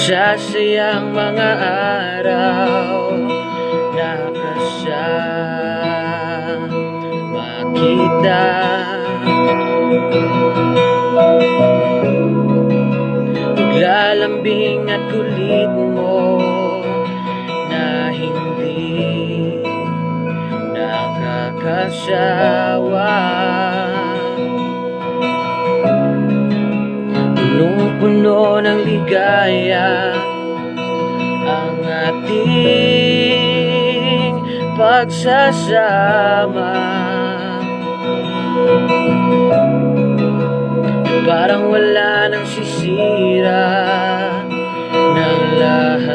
Masasayang mga araw na makita. Paglalambing at kulit mo na hindi nakakasawa. Punong-puno ng ligaya ang ating pagsasama. Parang wala nang sisira ng lahat.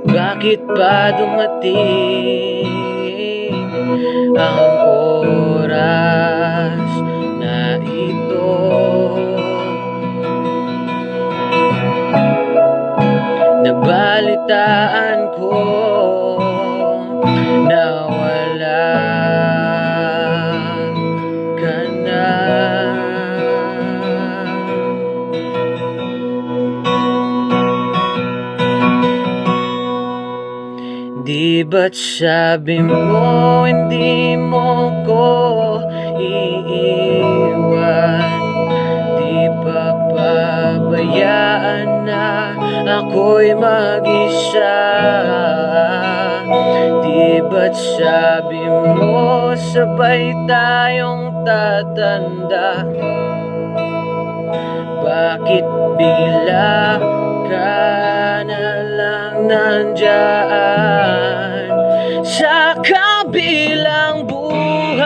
Bakit pa dumating ang oras na ito? Nabalitaan ko na wala ka na. Di ba't sabi mo hindi mo ko iiwan? Di ba pabayaan na ako'y mag-isa? Di ba't sabi mo sabay tayong tatanda? Bakit bigla ka na lang nandyan sa kabilang buhay?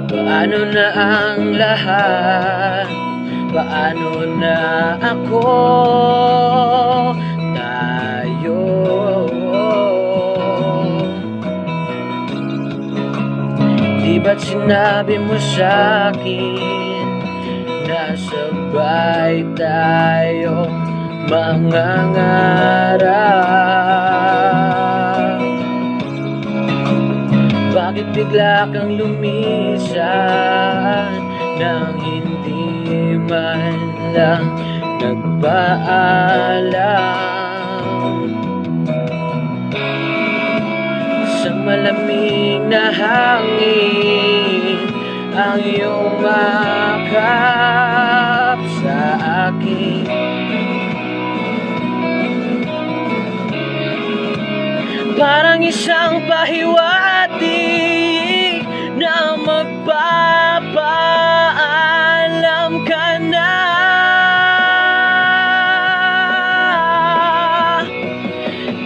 Paano na ang lahat? Paano na ako? Tayo. Di ba't sinabi mo sa'kin na sabay tayong mangangarap? Bakit bigla kang lumisan nang hindi man lang nagpaalam? Sa malamig na hangin ang iyong makap sa akin. Parang isang pahiwatig na magpapaalam ka na.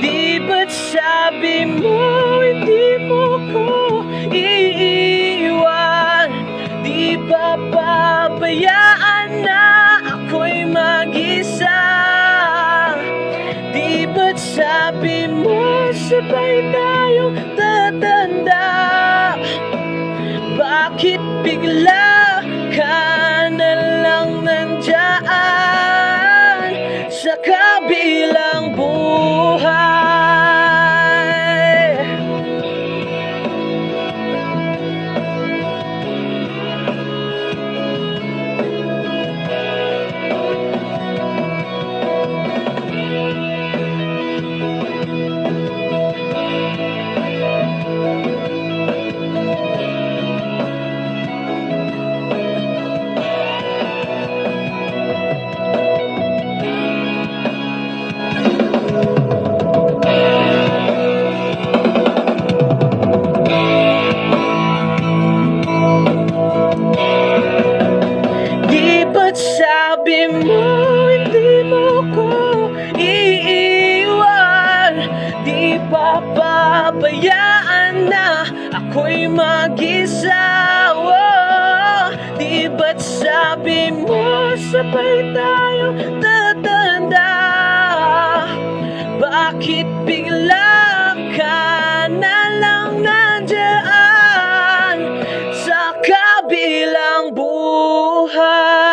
Di ba't sabi mo hindi mo ko iiwan? Di ba pabayaan na ako'y mag-isa? Di ba't sabi mo sabay tayong tatanda? Bakit bigla ka na lang nandyan sa kabilang buhay? Sabi mo hindi mo ko iiwan? Di ba pabayaan na ako'y mag-isa? Oh, di ba't sabi mo sabay tayong tatanda? Bakit bigla ka na lang nandyan sa kabilang buhay.